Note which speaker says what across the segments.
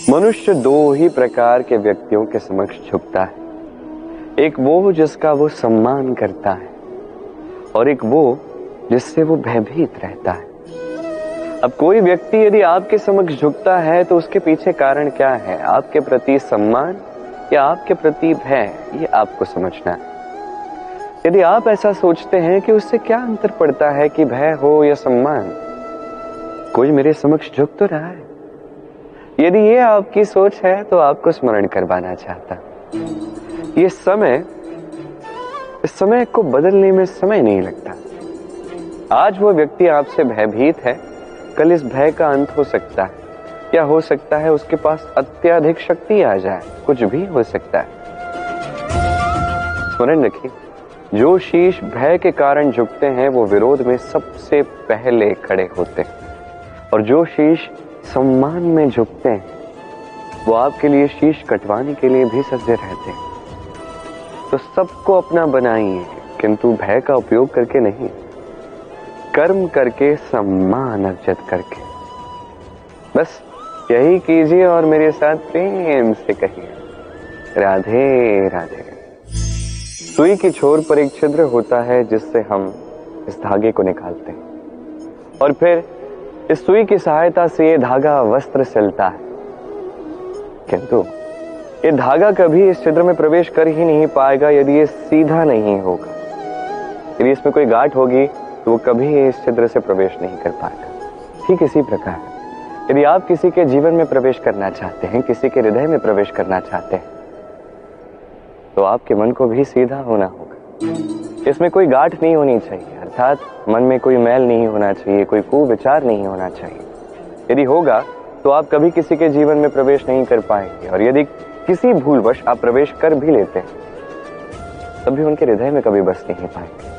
Speaker 1: मनुष्य दो ही प्रकार के व्यक्तियों के समक्ष झुकता है। एक वो जिसका वो सम्मान करता है और एक वो जिससे वो भयभीत रहता है। अब कोई व्यक्ति यदि आपके समक्ष झुकता है तो उसके पीछे कारण क्या है? आपके प्रति सम्मान या आपके प्रति भय, ये आपको समझना है। यदि आप ऐसा सोचते हैं कि उससे क्या अंतर पड़ता है कि भय हो या सम्मान, कोई मेरे समक्ष झुक तो रहा है। यदि ये आपकी सोच है तो आपको स्मरण करवाना चाहता। ये इस समय को बदलने में समय नहीं लगता। आज वो व्यक्ति आपसे भयभीत है, कल इस भय का अंत हो सकता है, या हो सकता है उसके पास अत्यधिक शक्ति आ जाए, कुछ भी हो सकता है। स्मरण रखिए, जो शीश भय के कारण झुकते हैं वो विरोध में सबसे पहले खड़े होते हैं, और जो शीश सम्मान में झुकते हैं वो आपके लिए शीश कटवाने के लिए भी सज्ज रहते हैं। तो सबको अपना बनाइए, किंतु भय का उपयोग करके नहीं, कर्म करके, सम्मान अर्जित करके। बस यही कीजिए और मेरे साथ प्रेम से कहिए, राधे राधे। सुई की छोर पर एक छिद्र होता है जिससे हम इस धागे को निकालते हैं, और फिर इस सुई की सहायता से ये धागा वस्त्र सिलता है। किंतु ये धागा कभी इस छिद्र में प्रवेश कर ही नहीं पाएगा यदि ये सीधा नहीं होगा। यदि इसमें कोई गांठ होगी तो वो कभी इस छिद्र से प्रवेश नहीं कर पाएगा। ठीक इसी प्रकार यदि आप किसी के जीवन में प्रवेश करना चाहते हैं, किसी के हृदय में प्रवेश करना चाहते हैं, तो आपके मन को भी सीधा होना होगा। इसमें कोई गांठ नहीं होनी चाहिए, अर्थात मन में कोई मैल नहीं होना चाहिए, कोई कुविचार नहीं होना चाहिए। यदि होगा तो आप कभी किसी के जीवन में प्रवेश नहीं कर पाएंगे, और यदि किसी भूलवश आप प्रवेश कर भी लेते हैं तभी उनके हृदय में कभी बस नहीं पाएंगे।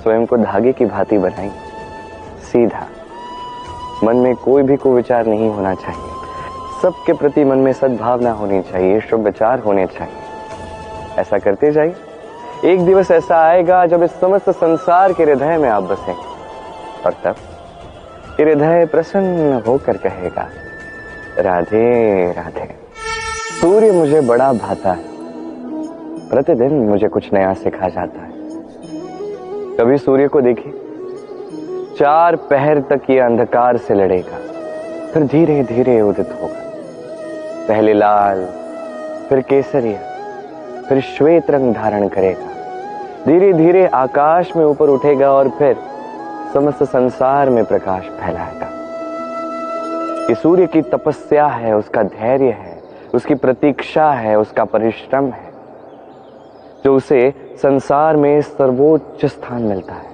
Speaker 1: स्वयं को धागे की भांति बनाएंगे, सीधा। मन में कोई भी कुविचार नहीं होना चाहिए, सबके प्रति मन में सद्भावना होनी चाहिए, शुभ विचार होने चाहिए। ऐसा करते जाइए। एक दिवस ऐसा आएगा जब इस समस्त संसार के हृदय में आप बसेंगे, और तब हृदय प्रसन्न होकर कहेगा, राधे राधे। सूर्य मुझे बड़ा भाता है, प्रतिदिन मुझे कुछ नया सिखा जाता है। कभी सूर्य को देखिए, 4 पहर तक ये अंधकार से लड़ेगा, फिर धीरे धीरे उदित होगा। पहले लाल, फिर केसरिया, फिर श्वेत रंग धारण करेगा। धीरे धीरे आकाश में ऊपर उठेगा और फिर समस्त संसार में प्रकाश फैलाएगा। ये सूर्य की तपस्या है, उसका धैर्य है, उसकी प्रतीक्षा है, उसका परिश्रम है, जो उसे संसार में सर्वोच्च स्थान मिलता है।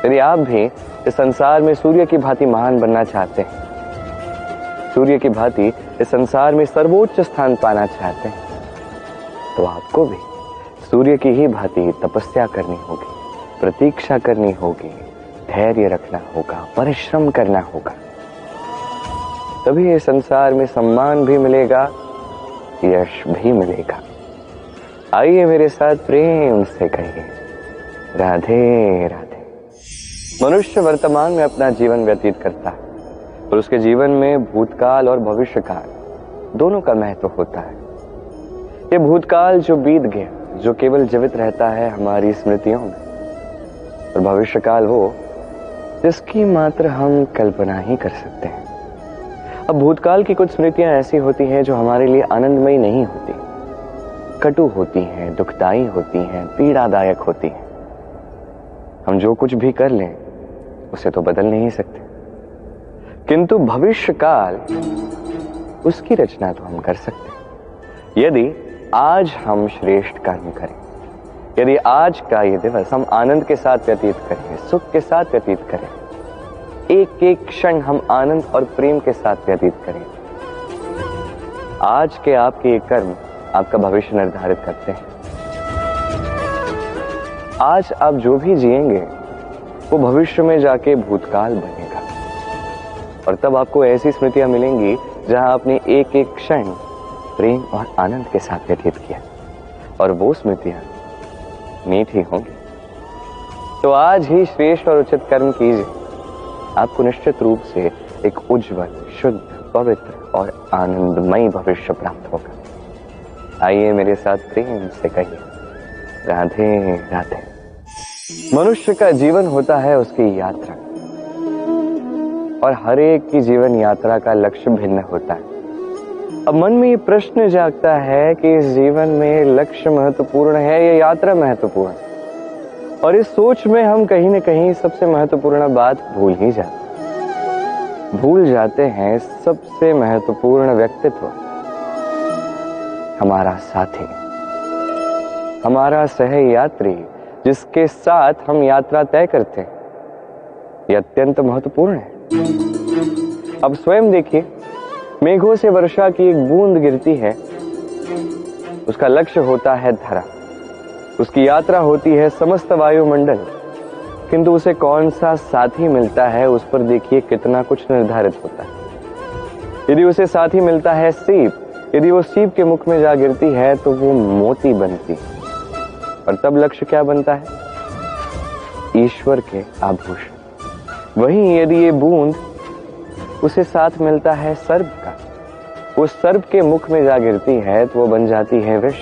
Speaker 1: यदि आप भी इस संसार में सूर्य की भांति महान बनना चाहते हैं, सूर्य की भांति इस संसार में सर्वोच्च स्थान पाना चाहते हैं, तो आपको भी सूर्य की ही भांति तपस्या करनी होगी, प्रतीक्षा करनी होगी, धैर्य रखना होगा, परिश्रम करना होगा। तभी इस संसार में सम्मान भी मिलेगा, यश भी मिलेगा। आइए मेरे साथ प्रेम से कहिए, राधे राधे। मनुष्य वर्तमान में अपना जीवन व्यतीत करता है, और उसके जीवन में भूतकाल और भविष्यकाल दोनों का महत्व होता है। ये भूतकाल जो बीत गया, जो केवल जीवित रहता है हमारी स्मृतियों में, और भविष्यकाल वो जिसकी मात्र हम कल्पना ही कर सकते हैं। अब भूतकाल की कुछ स्मृतियां ऐसी होती हैं जो हमारे लिए आनंदमयी नहीं होती, कटु होती हैं, दुखदायी होती हैं, पीड़ादायक होती हैं। हम जो कुछ भी कर लें उसे तो बदल नहीं सकते, किंतु भविष्यकाल, उसकी रचना तो हम कर सकते हैं। यदि आज हम श्रेष्ठ कर्म करें, यदि आज का ये दिवस हम आनंद के साथ व्यतीत करें, सुख के साथ व्यतीत करें, एक एक क्षण हम आनंद और प्रेम के साथ व्यतीत करें, आज के आपके ये कर्म आपका भविष्य निर्धारित करते हैं। आज आप जो भी जिएंगे वो भविष्य में जाके भूतकाल बनेगा, और तब आपको ऐसी स्मृतियां मिलेंगी जहां आपने एक एक क्षण प्रेम और आनंद के साथ व्यतीत किया, और वो स्मृतियां मीठी होंगी। तो आज ही श्रेष्ठ और उचित कर्म कीजिए, आपको निश्चित रूप से एक उज्जवल, शुद्ध, पवित्र और आनंदमयी भविष्य प्राप्त होगा। आइए मेरे साथ प्रेम से कहिए, राधे राधे। मनुष्य का जीवन होता है उसकी यात्रा, और हर एक की जीवन यात्रा का लक्ष्य भिन्न होता है। अब मन में ये प्रश्न जागता है कि इस जीवन में लक्ष्य महत्वपूर्ण है या यात्रा महत्वपूर्ण? और इस सोच में हम कहीं न कहीं सबसे महत्वपूर्ण बात भूल जाते हैं सबसे महत्वपूर्ण व्यक्तित्व, हमारा साथी, हमारा सहयात्री, जिसके साथ हम यात्रा तय करते हैं। यह अत्यंत महत्वपूर्ण है। अब स्वयं देखिए, मेघों से वर्षा की एक बूंद गिरती है, उसका लक्ष्य होता है धरा, उसकी यात्रा होती है समस्त वायुमंडल, किंतु उसे कौन सा साथी मिलता है उस पर देखिए कितना कुछ निर्धारित होता है। यदि उसे साथी मिलता है सीप, यदि वो सीप के मुख में जा गिरती है तो वो मोती बनती है, और तब लक्ष्य क्या बनता है? ईश्वर के आभूषण। वहीं यदि ये बूंद उसे साथ मिलता है सर्प का, वो सर्प के मुख में जा गिरती है तो वो बन जाती है विष,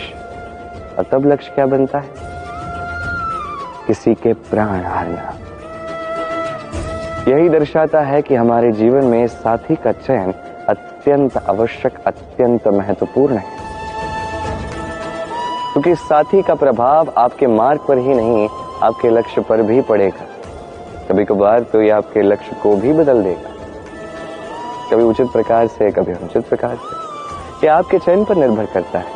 Speaker 1: और तब लक्ष्य क्या बनता है? किसी के प्राण हारना। यही दर्शाता है कि हमारे जीवन में साथी का चयन अत्यंत आवश्यक, अत्यंत महत्वपूर्ण है, क्योंकि साथी का प्रभाव आपके मार्ग पर ही नहीं, आपके लक्ष्य पर भी पड़ेगा। कभी कभार तो ये आपके लक्ष्य को भी बदल देगा, कभी उचित प्रकार से, कभी अनुचित प्रकार से। ये आपके चयन पर निर्भर करता है।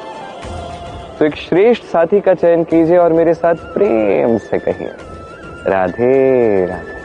Speaker 1: तो एक श्रेष्ठ साथी का चयन कीजिए और मेरे साथ प्रेम से कहिए, राधे राधे।